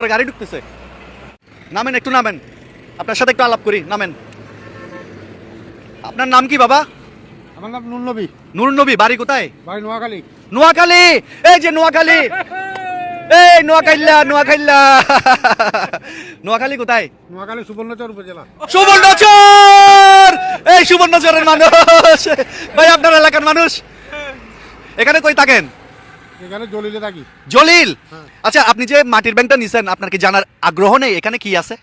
আপনার গাড়ি ঢুকতেছে। নামেন, একটু নামেন, আপনার সাথে একটু আলাপ করি, নামেন। আপনার নাম কি বাবা? আমার নাম নুর নবী। নূর নবী, বাড়ি কোথায়? বাড়ি নোয়াখালী। নোয়াখালী, এই যে নোয়াখালী, এই নোয়াখাইল্লা, নোয়াখাইল্লা। নোয়াখালী কোথায়? নোয়াখালী সুবর্ণচর উপজেলা। সুবর্ণচর, এই সুবর্ণচরের মানুষ ভাই, আপনার এলাকার মানুষ। এখানে কই থাকেন? এখানে জলিলে থাকি। জলিল, আচ্ছা আপনি যে মাটির ব্যাংকটা নিছেন, আপনার কি জানার আগ্রহ নেই এখানে কি আছে?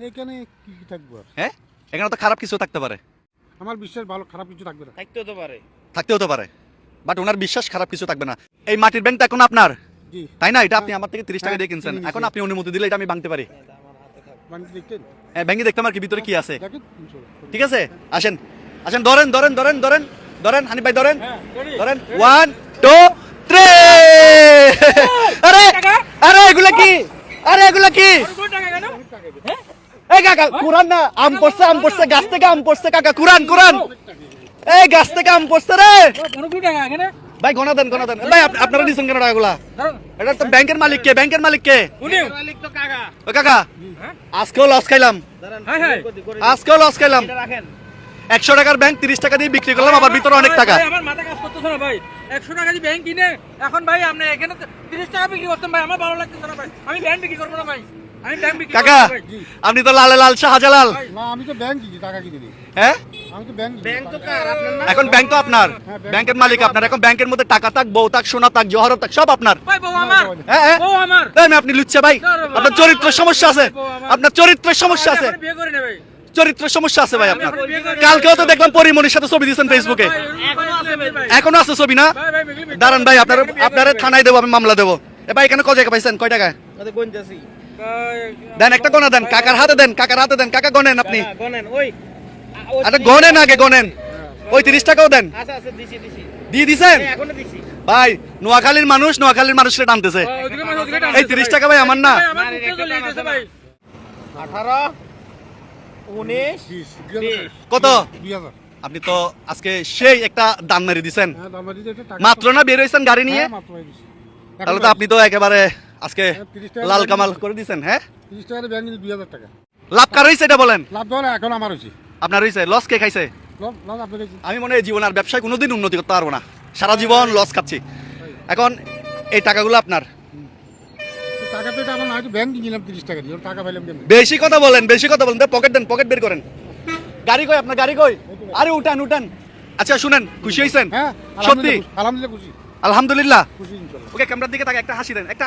এখানে কি কি থাকবো আর? হ্যাঁ, এখানে তো খারাপ কিছু থাকতে পারে। আমার বিশ্বাস ভালো, খারাপ কিছু থাকবে না। থাকতে হতে পারে, বাট ওনার বিশ্বাস খারাপ কিছু থাকবে না। এই মাটির ব্যাংকটা এখন আপনার, জি। তাই না? এটা আপনি আমার থেকে 30 টাকা দিয়ে কিনছেন, কিনে নিয়েছি। এখন আপনি অনুমতি দিলে এটা আমি ভাঙতে পারি। বাণিজ্য দেখতেন? হ্যাঁ, ভেঙে দেখতাম আর কি ভিতরে কি আছে। দেখেন, ইনশাল্লাহ। ঠিক আছে, আসেন আসেন, ধরেন ধরেন ধরেন ধরেন ধরেন, হানিফ ভাই ধরেন ধরেন, 1 2 3। আরে আরে এগুলা কি? আরে এগুলা কি? এই কাকা, কুরআন না, আম পড়ছে গাছ থেকে আম পড়ছে কাকা, কুরআন কুরআন, এই গাছ থেকে আম পড়ছে রে ভাই। গণা দেন ভাই, আপনারা দিচ্ছেন কেন টাকাগুলা? এটা তো ব্যাংকের মালিক কে? ব্যাংকের মালিক কে? ও কাকা, আজকেও লস খাইলাম, আজকেও লস খাইলাম। 100 টাকার ব্যাংক 30 টাকা দিয়ে বিক্রি করলাম, আবার ভিতরে অনেক টাকা। আমার মাথা কাজ করতেছে না ভাই, 100 টাকা দিয়ে ব্যাংক কিনে এখন ভাই আপনি এখানে 30 টাকা বিক্রি করতেন ভাই, আমার ভালো লাগতেছে না ভাই, আমি ব্যাংক বিক্রি করবো না ভাই, আমি ব্যাংক বিক্রি করবো কাকা, না ভাই। আপনি তো লালে লাল শাহজালাল। না, আমি তো ব্যাংক কিনি, টাকা কিনে দিই। হ্যাঁ, আমি তো ব্যাংক ব্যাংক তো কার, আপনার না? এখন ব্যাংক তো আপনার, হ্যাঁ, ব্যাংক ব্যাংকের মালিক আপনার। এখন ব্যাংকের মধ্যে টাকা থাক, বউ থাক, সোনা থাক, জহরত থাক, সব আপনার। ভাই বউ আমার, হ্যাঁ হ্যাঁ, বউ আমার। এই মেয়ে, আপনি লুচ্ছা ভাই, আপনার চরিত্রের সমস্যা আছে, আপনার চরিত্রের সমস্যা আছে, আমি বিয়ে করি না ভাই। চরিত্রের সমস্যা আছে ভাই আপনার। আমি বিয়ে করি না। কালকেও তো দেখলাম পরিমণির সাথে ছবি দিয়েছেন ফেসবুকে, ভাই, এখনো আছে ভাই। এখনো আছে ছবি না? ভাই ভাই বিক্রি করতে- দাঁড়ান ভাই, আপনারা থানায় দেবো, আমি মামলা দেবো। এ ভাই, এখানে কয় টাকা পাইছেন? কয় টাকা ভাই, দেন? একটা গোনা দেন, কাকার হাতে দেন, কাকার হাতে দেন, কাকা গনেন আপনি। গনেন ওই আরে গনেন আগে, গনেন। ওই 30 টাকাও দেন, আচ্ছা আচ্ছা দিছি দিয়ে দিছেন এখনো দিছি ভাই। নোয়াখালীর মানুষ নোয়াখালীর মানুষকে টানতেছে। ওদিকে মানে ওদিকে এই 30 টাকা ভাই আমার না। ভাই আমার বুকটা জ্বলে যাচ্ছে ভাই। 18 19 20 কত? 2000। আপনি তো আজকে সেই একটা দাম মেরে দিছেন। হ্যাঁ, দাম দিতে এটা টাকা। মাত্র না বের হয়েছেন গাড়ি নিয়ে, হ্যাঁ, মাত্র এই দিছি। তাহলে তো আপনি তো একেবারে আজকে 30 টাকা লাল কামাল করে দিছেন। হ্যাঁ, 30 টাকা ব্যাংক কিনে 2000 টাকা। লাভ কার হয়েছে এটা বলেন? লাভ দেওয়া না, এখন আমার হয়েছে। আপনার হয়েছে, লস কে খাইছে? লাভ আপনার হয়েছে। আমি মনে হয় জীবন আর ব্যবসায় কোনোদিন উন্নতি করতে পারবো না, সারা জীবন লস খাচ্ছি। এখন এই টাকাগুলো আপনার। টাকা তো এটা আমার না, হয়তো ব্যাংক কিনলাম 30 টাকা দিয়ে, ওর টাকা পাইলাম কেমনে? বেশি কথা বলেন, বেশি কথা বলেন, পকেট দেন, পকেট বের করেন। গাড়ি কই আপনার? গাড়ি কই? আরে উঠান উঠান। আচ্ছা শুনেন, খুশি হয়েছেন? হ্যাঁ, সত্যি আলহামদুলিল্লাহ খুশি। আলহামদুলিল্লাহ। খুশি ইনশাল্লাহ। ওকে, ক্যামেরার দিকে তাকে একটা হাসি দেন, একটা